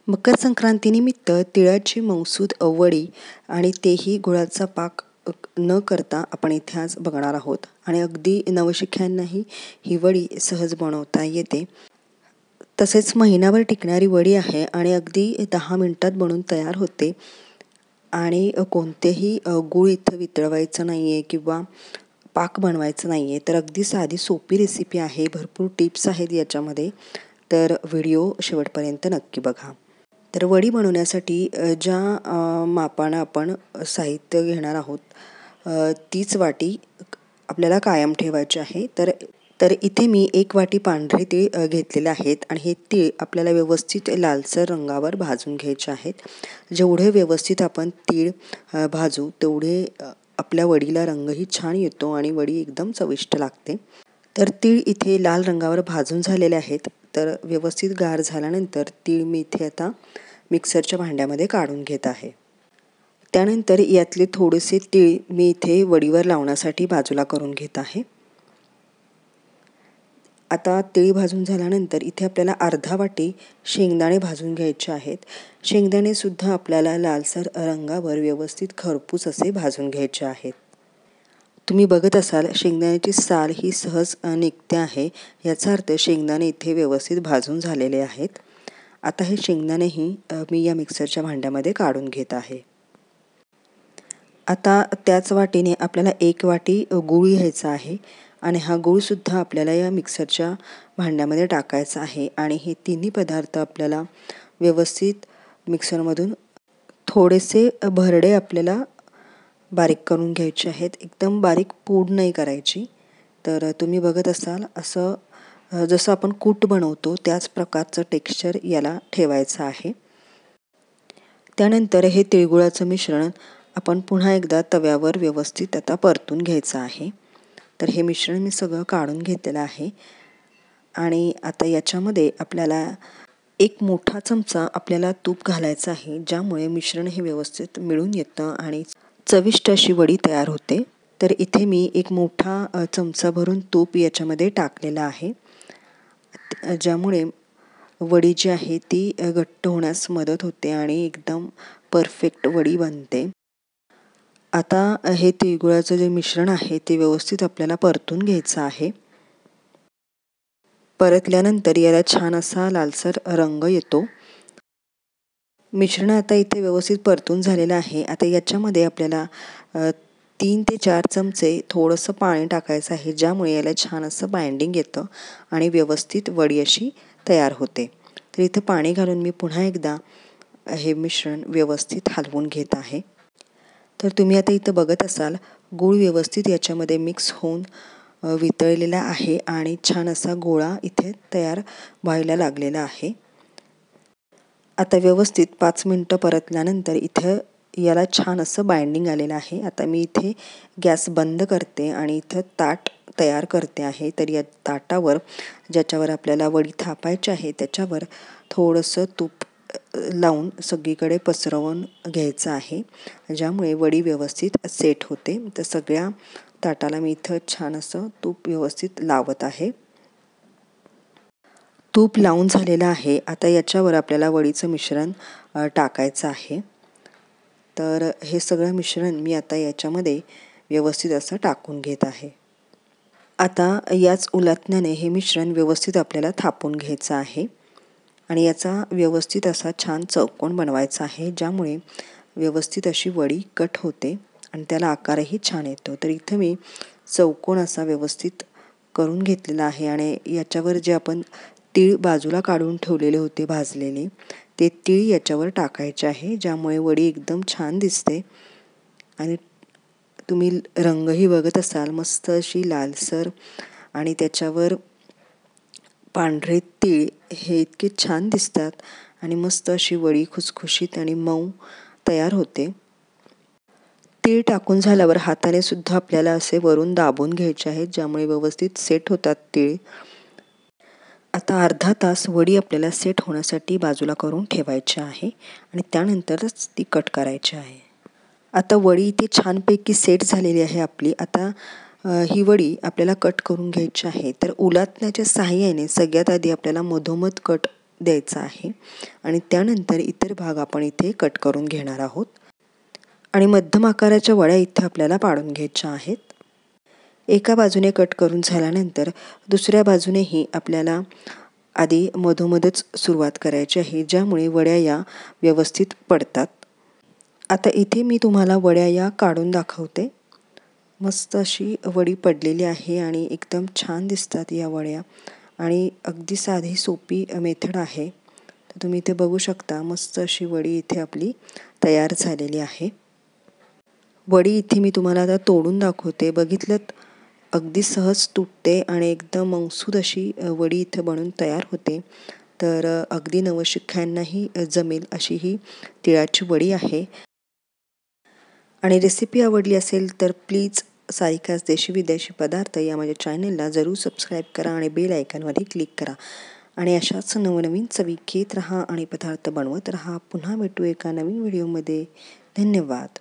मकर संक्रांतीनिमित्त तिळाची मौसूद वडी आणि तेही गुळाचा पाक न करता आपण इथे आज बघणार आहोत. आणि अगदी नवशिक्यांनाही ही वडी सहज बनवता येते. तसेच महिनाभर टिकणारी वडी आहे आणि अगदी 10 मिनिटात बनून तयार होते. आणि कोणतेही गूळ इथं वितळवायचं नाही आहे किंवा पाक बनवायचं नाही आहे. तर अगदी साधी सोपी रेसिपी आहे. भरपूर टिप्स आहेत याच्यामध्ये. तर व्हिडिओ शेवटपर्यंत नक्की बघा. तर वडी बनवण्यासाठी ज्या मापानं आपण साहित्य घेणार आहोत तीच वाटी आपल्याला कायम ठेवायची आहे. तर इथे मी 1 वाटी पांढरे तीळ घेतलेले आहेत आणि हे तीळ आपल्याला व्यवस्थित लालसर रंगावर भाजून घ्यायचे आहेत. जेवढे व्यवस्थित आपण तीळ भाजू तेवढे आपल्या वडीला रंगही छान येतो आणि वडी एकदम चविष्ट लागते. तर तीळ इथे लाल रंगावर भाजून झालेले आहेत. तर व्यवस्थित गार झाल्यानंतर तीळ मी इथे आता मिक्सरच्या भांड्यामध्ये काढून घेत आहे. त्यानंतर यातले थोडेसे तीळ मी इथे वडीवर लावण्यासाठी बाजूला करून घेत आहे. आता तीळ भाजून झाल्यानंतर इथे आपल्याला अर्धा वाटी शेंगदाणे भाजून घ्यायचे आहेत. शेंगदाणे सुद्धा आपल्याला लालसर रंगावर व्यवस्थित खरपूस असे भाजून घ्यायचे आहेत. तुम्ही बघत असाल शेंगदाण्याची साल ही सहज निघते आहे. याचा अर्थ शेंगदाणे इथे व्यवस्थित भाजून झालेले आहेत. आता हे शेंगदाणेही मी या मिक्सरच्या भांड्यामध्ये काढून घेत आहे. आता त्याच वाटीने आपल्याला 1 वाटी गूळ घ्यायचा आहे आणि हा गूळसुद्धा आपल्याला या मिक्सरच्या भांड्यामध्ये टाकायचा आहे. आणि हे तिन्ही पदार्थ आपल्याला व्यवस्थित मिक्सरमधून थोडेसे भरडे आपल्याला बारीक करून घ्यायचे आहेत. एकदम बारीक पूड नाही करायची. तर तुम्ही बघत असाल असं जसं आपण कूट बनवतो त्याच प्रकारचं टेक्स्चर याला ठेवायचं आहे. त्यानंतर हे तिळगुळाचं मिश्रण आपण पुन्हा एकदा तव्यावर व्यवस्थित आता परतून घ्यायचं आहे. तर हे मिश्रण मी सगळं काढून घेतलेलं आहे. आणि आता याच्यामध्ये आपल्याला 1 मोठा चमचा आपल्याला तूप घालायचं आहे, ज्यामुळे मिश्रण हे व्यवस्थित मिळून येतं आणि चविष्ट अशी वडी तयार होते. तर इथे मी 1 मोठा चमचा भरून तूप याच्यामध्ये टाकलेला आहे, ज्यामुळे वडी जी आहे ती घट्ट होण्यास मदत होते आणि एकदम परफेक्ट वडी बनते. आता हे तिळगुळाचं जे मिश्रण आहे ते व्यवस्थित आपल्याला परतून घ्यायचं आहे. परतल्यानंतर याला छान असा लालसर रंग येतो. मिश्रण आता इथे व्यवस्थित परतून झालेलं आहे. आता याच्यामध्ये आपल्याला 3 ते 4 चमचे थोडंसं पाणी टाकायचं आहे, ज्यामुळे याला छान असं बाइंडिंग येतं आणि व्यवस्थित वडी अशी तयार होते. तर इथं पाणी घालून मी पुन्हा एकदा हे मिश्रण व्यवस्थित हलवून घेत आहे. तर तुम्ही आता इथं बघत असाल गूळ व्यवस्थित याच्यामध्ये मिक्स होऊन वितळलेला आहे आणि छान असा गोळा इथे तयार व्हायला लागलेला आहे. आता व्यवस्थित 5 मिनिटं परतल्यानंतर इथं याला छान असं बाइंडिंग आलेलं आहे. आता मी इथे गॅस बंद करते आणि इथं ताट तयार करते आहे. तर या ताटावर ज्याच्यावर आपल्याला वडी थापायची आहे त्याच्यावर थोडंसं तूप लावून सगळीकडे पसरवून घ्यायचं आहे, ज्यामुळे वडी व्यवस्थित सेट होते. तर सगळ्या ताटाला मी इथं छान असं तूप व्यवस्थित लावत आहे. तूप लावून झालेलं आहे. आता याच्यावर आपल्याला वडीचं मिश्रण टाकायचं आहे. तर हे सगळं मिश्रण मी आता याच्यामध्ये व्यवस्थित असं टाकून घेत आहे. आता याच उलथण्याने हे मिश्रण व्यवस्थित आपल्याला थापून घ्यायचं आहे आणि याचा व्यवस्थित असा छान चौकोन बनवायचा आहे, ज्यामुळे व्यवस्थित अशी वडी कट होते आणि त्याला आकारही छान येतो. तर इथं मी चौकोन असा व्यवस्थित करून घेतलेला आहे आणि याच्यावर जे आपण तीळ बाजूला काढून ठेवलेले होते भाजलेले, ते तीळ याच्यावर टाकायचे आहे, ज्यामुळे वडी एकदम छान दिसते. आणि तुम्ही रंगही बघत असाल मस्त अशी लालसर आणि त्याच्यावर पांढरे तीळ हे इतके छान दिसतात आणि मस्त अशी वडी खुसखुशीत आणि मऊ तयार होते. तीळ टाकून झाल्यावर हाताने सुद्धा आपल्याला असे वरून दाबून घ्यायचे आहेत, ज्यामुळे व्यवस्थित सेट होतात तीळ. आता अर्धा तास वडी आपल्याला सेट होण्यासाठी बाजूला करून ठेवायची आहे आणि त्यानंतरच ती कट करायची आहे. आता वडी इथे छानपैकी सेट झालेली आहे आपली. आता ही वडी आपल्याला कट करून घ्यायची आहे. तर उलथण्याच्या सहाय्याने सगळ्यात आधी आपल्याला मधोमध कट द्यायचा आहे आणि त्यानंतर इतर भाग आपण इथे कट करून घेणार आहोत आणि मध्यम आकाराच्या वड्या इथे आपल्याला पाडून घ्यायच्या आहेत. एका बाजूने कट करून झाल्यानंतर दुसऱ्या बाजूनेही आपल्याला आधी मधोमधच सुरुवात करायची आहे, ज्यामुळे वड्या या व्यवस्थित पडतात. आता इथे मी तुम्हाला वड्या या काढून दाखवते. मस्त अशी वडी पडलेली आहे आणि एकदम छान दिसतात या वड्या आणि अगदी साधी सोपी मेथड आहे. तर तुम्ही इथे बघू शकता, मस्त अशी वडी इथे आपली तयार झालेली आहे. वडी इथे मी तुम्हाला आता तोडून दाखवते. बघितलंत, अगदी सहज तुटते आणि एकदम मऊसूद अशी वडी इथे बनून तयार होते. तर अगदी नवशिक्यांनाही जमेल अशी ही तिळाची वडी आहे. आणि रेसिपी आवडली असेल तर प्लीज सारिकास देशी विदेशी पदार्थ या माझ्या चॅनलला जरूर सबस्क्राईब करा आणि बेल आयकॉनवरही क्लिक करा आणि अशाच नवनवीन चवी घेत राहा आणि पदार्थ बनवत राहा. पुन्हा भेटू एका नवीन व्हिडिओमध्ये. धन्यवाद.